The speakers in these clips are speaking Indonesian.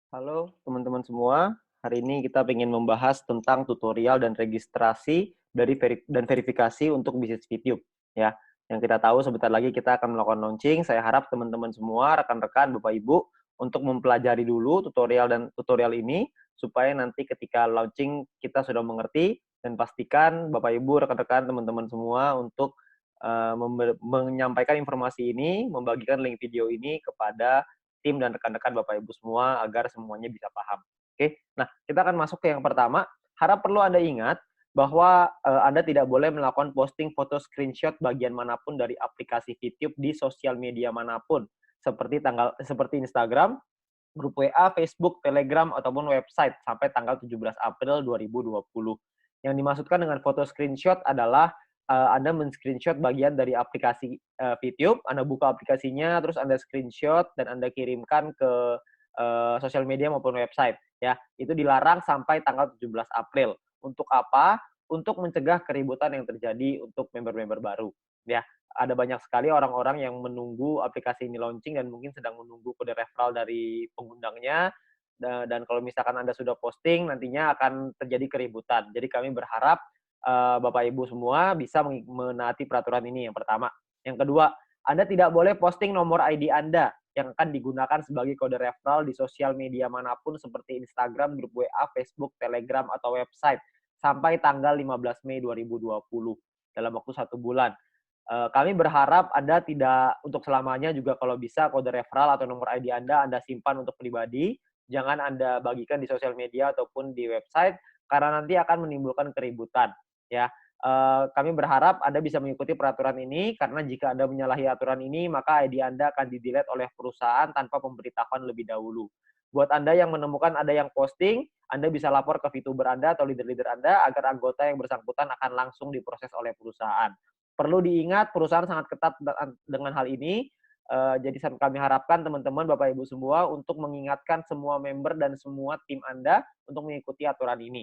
Halo teman-teman semua, hari ini kita ingin membahas tentang tutorial dan registrasi dan verifikasi untuk bisnis YouTube ya. Yang kita tahu sebentar lagi kita akan melakukan launching. Saya harap teman-teman semua, rekan-rekan, Bapak Ibu untuk mempelajari dulu tutorial ini supaya nanti ketika launching kita sudah mengerti, dan pastikan Bapak Ibu, rekan-rekan, teman-teman semua untuk menyampaikan informasi ini, membagikan link video ini kepada tim dan rekan-rekan Bapak Ibu semua agar semuanya bisa paham. Oke, nah kita akan masuk ke yang pertama. Harap perlu Anda ingat bahwa Anda tidak boleh melakukan posting foto screenshot bagian manapun dari aplikasi YouTube di sosial media manapun, seperti Instagram, grup WA, Facebook, Telegram, ataupun website sampai tanggal 17 April 2020. Yang dimaksudkan dengan foto screenshot adalah Anda men-screenshot bagian dari aplikasi YouTube, Anda buka aplikasinya, terus Anda screenshot dan Anda kirimkan ke sosial media maupun website. Ya, itu dilarang sampai tanggal 17 April. Untuk apa? Untuk mencegah keributan yang terjadi untuk member-member baru. Ya, ada banyak sekali orang-orang yang menunggu aplikasi ini launching dan mungkin sedang menunggu kode referral dari pengundangnya, dan kalau misalkan Anda sudah posting nantinya akan terjadi keributan. Jadi kami berharap Bapak Ibu semua bisa menaati peraturan ini yang pertama. Yang kedua, Anda tidak boleh posting nomor ID Anda yang akan digunakan sebagai kode referral di sosial media manapun seperti Instagram, grup WA, Facebook, Telegram, atau website sampai tanggal 15 Mei 2020 dalam waktu 1 bulan. Kami berharap Anda tidak untuk selamanya juga kalau bisa kode referral atau nomor ID Anda simpan untuk pribadi, jangan Anda bagikan di sosial media ataupun di website karena nanti akan menimbulkan keributan ya. Kami berharap Anda bisa mengikuti peraturan ini karena jika Anda menyalahi aturan ini maka ID Anda akan di-delete oleh perusahaan tanpa pemberitahuan lebih dahulu. Buat Anda yang menemukan ada yang posting, Anda bisa lapor ke VTuber Anda atau leader-leader Anda agar anggota yang bersangkutan akan langsung diproses oleh perusahaan. Perlu diingat perusahaan sangat ketat dengan hal ini, jadi kami harapkan teman-teman, Bapak Ibu semua untuk mengingatkan semua member dan semua tim Anda untuk mengikuti aturan ini.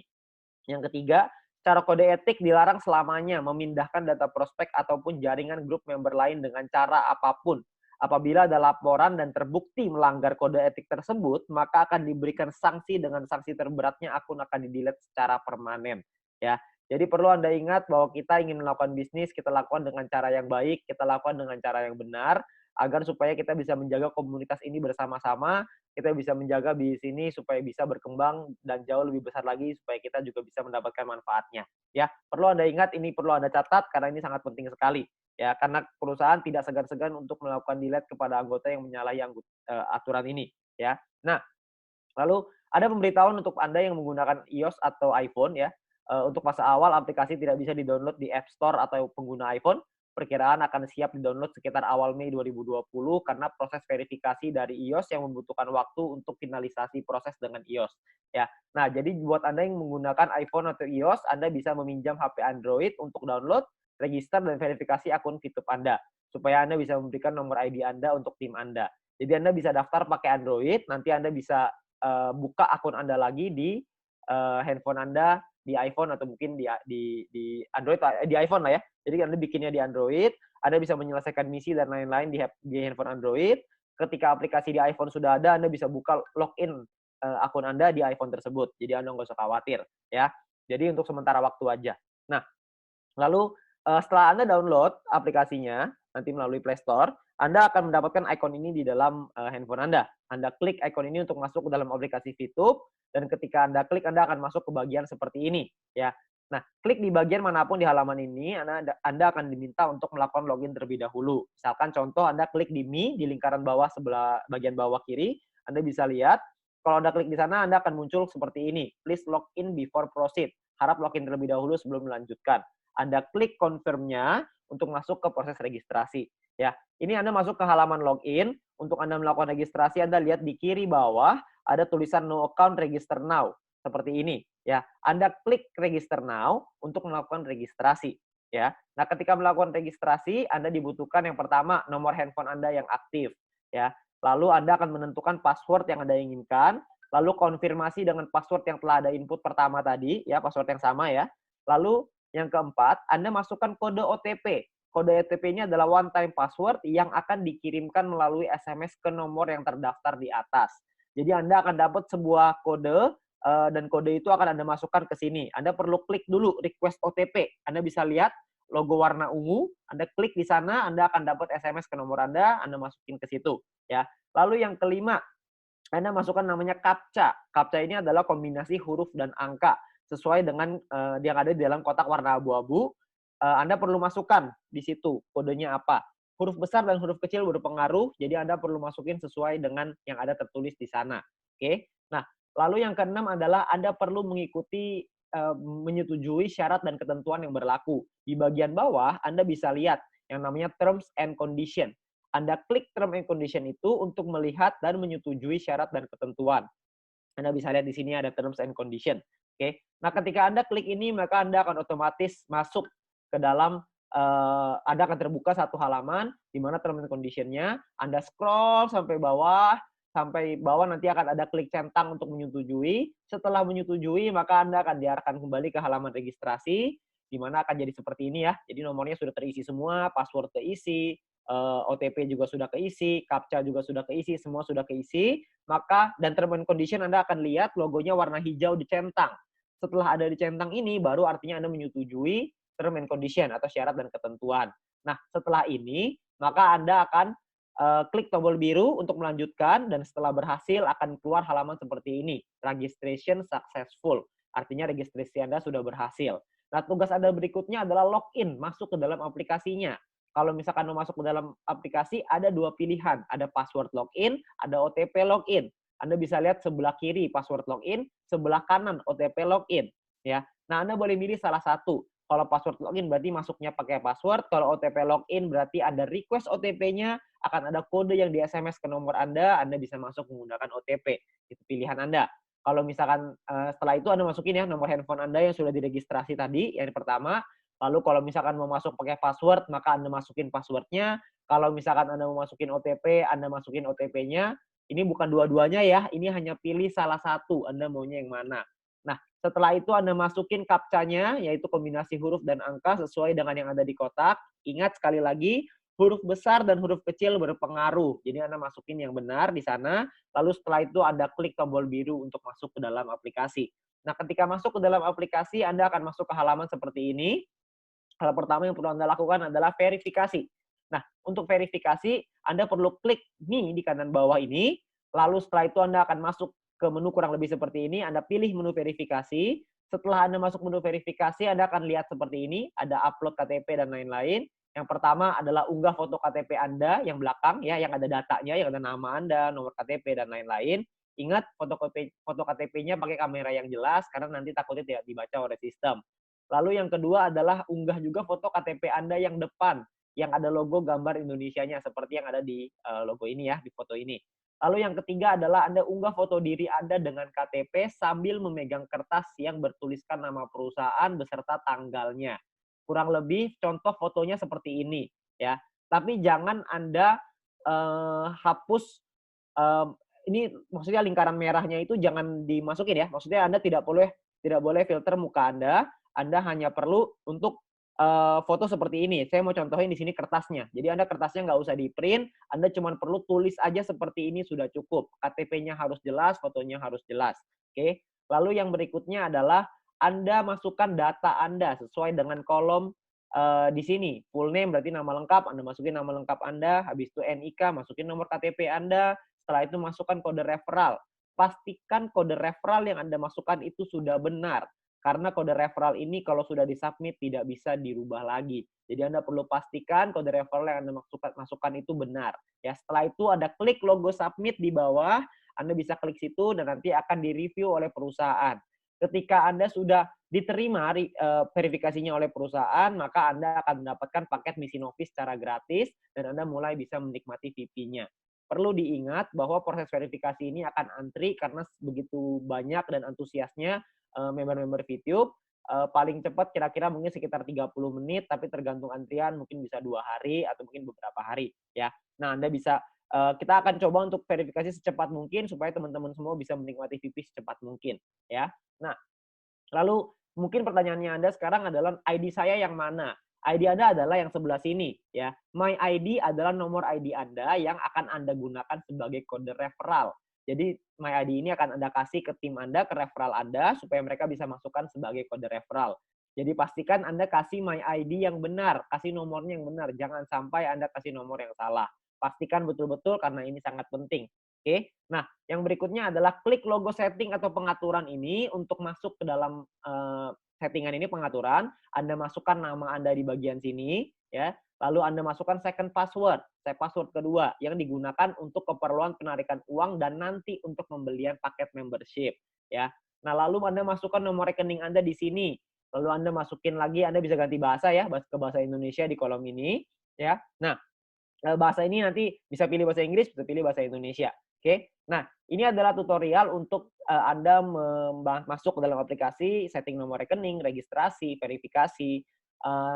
Yang ketiga, secara kode etik dilarang selamanya memindahkan data prospek ataupun jaringan grup member lain dengan cara apapun. Apabila ada laporan dan terbukti melanggar kode etik tersebut, maka akan diberikan sanksi dengan sanksi terberatnya akun akan di-delete secara permanen. Ya, jadi perlu Anda ingat bahwa kita ingin melakukan bisnis, kita lakukan dengan cara yang baik, kita lakukan dengan cara yang benar, agar supaya kita bisa menjaga komunitas ini bersama-sama, kita bisa menjaga bisnis ini supaya bisa berkembang dan jauh lebih besar lagi supaya kita juga bisa mendapatkan manfaatnya. Ya, perlu Anda ingat ini perlu Anda catat karena ini sangat penting sekali. Ya, karena perusahaan tidak segan-segan untuk melakukan delete kepada anggota yang menyalahi aturan ini. Ya, nah lalu ada pemberitahuan untuk Anda yang menggunakan iOS atau iPhone ya. Untuk masa awal aplikasi tidak bisa di-download di App Store atau pengguna iPhone. Perkiraan akan siap di-download sekitar awal Mei 2020 karena proses verifikasi dari iOS yang membutuhkan waktu untuk finalisasi proses dengan iOS. Ya. Nah, jadi buat Anda yang menggunakan iPhone atau iOS, Anda bisa meminjam HP Android untuk download, register, dan verifikasi akun VTube Anda. Supaya Anda bisa memberikan nomor ID Anda untuk tim Anda. Jadi Anda bisa daftar pakai Android, nanti Anda bisa buka akun Anda lagi di handphone Anda di iPhone atau mungkin di Android, di iPhone lah ya. Jadi Anda bikinnya di Android, Anda bisa menyelesaikan misi dan lain-lain di handphone Android. Ketika aplikasi di iPhone sudah ada, Anda bisa buka login akun Anda di iPhone tersebut. Jadi Anda nggak usah khawatir ya. Jadi untuk sementara waktu aja. Nah, lalu setelah Anda download aplikasinya nanti melalui Play Store, Anda akan mendapatkan ikon ini di dalam handphone Anda. Anda klik ikon ini untuk masuk ke dalam aplikasi VTube dan ketika Anda klik Anda akan masuk ke bagian seperti ini ya. Nah, klik di bagian manapun di halaman ini Anda akan diminta untuk melakukan login terlebih dahulu. Misalkan contoh Anda klik di Me di lingkaran bawah sebelah bagian bawah kiri, Anda bisa lihat kalau Anda klik di sana Anda akan muncul seperti ini. Please log in before proceed. Harap login terlebih dahulu sebelum melanjutkan. Anda klik confirm-nya untuk masuk ke proses registrasi. Ya, ini Anda masuk ke halaman login. Untuk Anda melakukan registrasi, Anda lihat di kiri bawah ada tulisan no account register now. Seperti ini. Ya, Anda klik register now untuk melakukan registrasi. Ya, nah ketika melakukan registrasi, Anda dibutuhkan yang pertama nomor handphone Anda yang aktif. Ya, lalu Anda akan menentukan password yang Anda inginkan. Lalu konfirmasi dengan password yang telah Anda input pertama tadi, ya password yang sama ya. Lalu yang keempat, Anda masukkan kode OTP. Kode OTP-nya adalah one time password yang akan dikirimkan melalui SMS ke nomor yang terdaftar di atas. Jadi Anda akan dapat sebuah kode dan kode itu akan Anda masukkan ke sini. Anda perlu klik dulu request OTP. Anda bisa lihat logo warna ungu, Anda klik di sana, Anda akan dapat SMS ke nomor Anda masukin ke situ ya. Lalu yang kelima, Anda masukkan namanya CAPTCHA. CAPTCHA ini adalah kombinasi huruf dan angka sesuai dengan yang ada di dalam kotak warna abu-abu. Anda perlu masukkan di situ kodenya apa. Huruf besar dan huruf kecil berpengaruh, jadi Anda perlu masukin sesuai dengan yang ada tertulis di sana. Oke. Nah, lalu yang keenam adalah Anda perlu mengikuti menyetujui syarat dan ketentuan yang berlaku. Di bagian bawah Anda bisa lihat yang namanya terms and condition. Anda klik term and condition itu untuk melihat dan menyetujui syarat dan ketentuan. Anda bisa lihat di sini ada terms and condition. Oke. Nah, ketika Anda klik ini, maka Anda akan otomatis masuk ke dalam Anda akan terbuka satu halaman di mana terms and condition-nya. Anda scroll sampai bawah nanti akan ada klik centang untuk menyetujui. Setelah menyetujui, maka Anda akan diarahkan kembali ke halaman registrasi, di mana akan jadi seperti ini ya. Jadi nomornya sudah terisi semua, password keisi, OTP juga sudah keisi, CAPTCHA juga sudah keisi, semua sudah keisi. Maka dan term and condition Anda akan lihat logonya warna hijau dicentang. Setelah ada dicentang ini, baru artinya Anda menyetujui term and condition atau syarat dan ketentuan. Nah, setelah ini, maka Anda akan klik tombol biru untuk melanjutkan, dan setelah berhasil akan keluar halaman seperti ini. Registration successful. Artinya registrasi Anda sudah berhasil. Nah, tugas Anda berikutnya adalah login, masuk ke dalam aplikasinya. Kalau misalkan mau masuk ke dalam aplikasi, ada dua pilihan. Ada password login, ada OTP login. Anda bisa lihat sebelah kiri password login, sebelah kanan OTP login. Ya. Nah, Anda boleh milih salah satu. Kalau password login berarti masuknya pakai password. Kalau OTP login berarti ada request OTP-nya, akan ada kode yang di SMS ke nomor Anda bisa masuk menggunakan OTP. Itu pilihan Anda. Kalau misalkan setelah itu Anda masukin ya nomor handphone Anda yang sudah diregistrasi tadi, yang pertama. Lalu kalau misalkan mau masuk pakai password, maka Anda masukin password-nya. Kalau misalkan Anda mau masukin OTP, Anda masukin OTP-nya. Ini bukan dua-duanya ya, ini hanya pilih salah satu, Anda maunya yang mana. Nah, setelah itu Anda masukin CAPTCHA-nya, yaitu kombinasi huruf dan angka sesuai dengan yang ada di kotak. Ingat sekali lagi, huruf besar dan huruf kecil berpengaruh. Jadi Anda masukin yang benar di sana, lalu setelah itu Anda klik tombol biru untuk masuk ke dalam aplikasi. Nah, ketika masuk ke dalam aplikasi, Anda akan masuk ke halaman seperti ini. Hal pertama yang perlu Anda lakukan adalah verifikasi. Nah, untuk verifikasi, Anda perlu klik nih di kanan bawah ini, lalu setelah itu Anda akan masuk ke menu kurang lebih seperti ini, Anda pilih menu verifikasi. Setelah Anda masuk menu verifikasi, Anda akan lihat seperti ini, ada upload KTP dan lain-lain. Yang pertama adalah unggah foto KTP Anda yang belakang, ya, yang ada datanya, yang ada nama Anda, nomor KTP, dan lain-lain. Ingat, foto KTP-nya pakai kamera yang jelas, karena nanti takutnya tidak dibaca oleh sistem. Lalu yang kedua adalah unggah juga foto KTP Anda yang depan, yang ada logo gambar Indonesianya, seperti yang ada di logo ini ya, di foto ini. Lalu yang ketiga adalah Anda unggah foto diri Anda dengan KTP sambil memegang kertas yang bertuliskan nama perusahaan beserta tanggalnya. Kurang lebih contoh fotonya seperti ini ya. Tapi jangan Anda hapus ini, maksudnya lingkaran merahnya itu jangan dimasukin ya. Maksudnya Anda tidak boleh filter muka Anda. Anda hanya perlu untuk foto seperti ini. Saya mau contohin di sini kertasnya. Jadi Anda kertasnya nggak usah di-print, Anda cuma perlu tulis aja seperti ini sudah cukup. KTP-nya harus jelas, fotonya harus jelas. Oke. Lalu yang berikutnya adalah Anda masukkan data Anda sesuai dengan kolom di sini. Full name berarti nama lengkap, Anda masukin nama lengkap Anda, habis itu NIK, masukin nomor KTP Anda, setelah itu masukkan kode referral. Pastikan kode referral yang Anda masukkan itu sudah benar. Karena kode referral ini kalau sudah disubmit tidak bisa dirubah lagi. Jadi Anda perlu pastikan kode referral yang Anda masukkan itu benar. Ya, setelah itu Anda klik logo submit di bawah, Anda bisa klik situ dan nanti akan direview oleh perusahaan. Ketika Anda sudah diterima verifikasinya oleh perusahaan, maka Anda akan mendapatkan paket Mission Office secara gratis dan Anda mulai bisa menikmati VP-nya. Perlu diingat bahwa proses verifikasi ini akan antri karena begitu banyak dan antusiasnya member-member VTube. Paling cepat kira-kira mungkin sekitar 30 menit, tapi tergantung antrian mungkin bisa 2 hari atau mungkin beberapa hari ya. Nah, Anda bisa kita akan coba untuk verifikasi secepat mungkin supaya teman-teman semua bisa menikmati VP secepat mungkin ya. Nah, lalu mungkin pertanyaannya Anda sekarang adalah ID saya yang mana? ID Anda adalah yang sebelah sini ya. My ID adalah nomor ID Anda yang akan Anda gunakan sebagai kode referral. Jadi My ID ini akan Anda kasih ke tim Anda, ke referral Anda, supaya mereka bisa masukkan sebagai kode referral. Jadi pastikan Anda kasih My ID yang benar, kasih nomornya yang benar. Jangan sampai Anda kasih nomor yang salah. Pastikan betul-betul karena ini sangat penting. Oke. Nah, yang berikutnya adalah klik logo setting atau pengaturan ini untuk masuk ke dalam settingan ini pengaturan. Anda masukkan nama Anda di bagian sini, ya. Lalu Anda masukkan second password, password kedua yang digunakan untuk keperluan penarikan uang dan nanti untuk pembelian paket membership, ya. Nah, lalu Anda masukkan nomor rekening Anda di sini. Lalu Anda masukin lagi, Anda bisa ganti bahasa ya, ke bahasa Indonesia di kolom ini, ya. Nah, bahasa ini nanti bisa pilih bahasa Inggris, bisa pilih bahasa Indonesia. Oke. Nah, ini adalah tutorial untuk Anda masuk ke dalam aplikasi, setting nomor rekening, registrasi, verifikasi.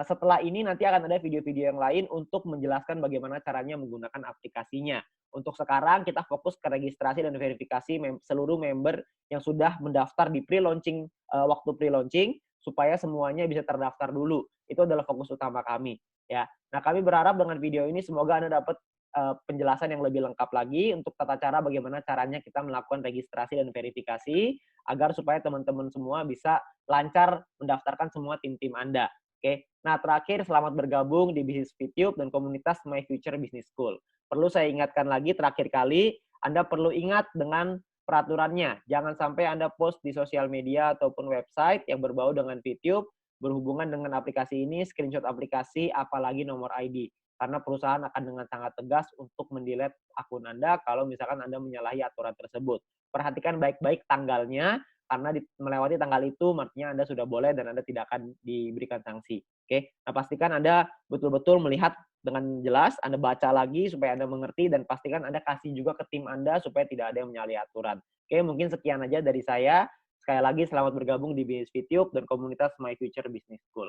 Setelah ini nanti akan ada video-video yang lain untuk menjelaskan bagaimana caranya menggunakan aplikasinya. Untuk sekarang kita fokus ke registrasi dan verifikasi seluruh member yang sudah mendaftar di pre-launching, waktu pre-launching, supaya semuanya bisa terdaftar dulu. Itu adalah fokus utama kami. Ya, nah kami berharap dengan video ini semoga Anda dapat penjelasan yang lebih lengkap lagi untuk tata cara bagaimana caranya kita melakukan registrasi dan verifikasi agar supaya teman-teman semua bisa lancar mendaftarkan semua tim-tim Anda. Oke. Nah, terakhir selamat bergabung di Bisnis Fitube dan komunitas My Future Business School. Perlu saya ingatkan lagi terakhir kali, Anda perlu ingat dengan peraturannya. Jangan sampai Anda post di sosial media ataupun website yang berbau dengan Fitube berhubungan dengan aplikasi ini, screenshot aplikasi, apalagi nomor ID. Karena perusahaan akan dengan sangat tegas untuk mendelete akun Anda kalau misalkan Anda menyalahi aturan tersebut. Perhatikan baik-baik tanggalnya, karena melewati tanggal itu artinya Anda sudah boleh dan Anda tidak akan diberikan sanksi. Oke, nah pastikan Anda betul-betul melihat dengan jelas, Anda baca lagi supaya Anda mengerti dan pastikan Anda kasih juga ke tim Anda supaya tidak ada yang menyalahi aturan. Oke, mungkin sekian aja dari saya. Sekali lagi selamat bergabung di Bisnis Fitube dan komunitas My Future Business School.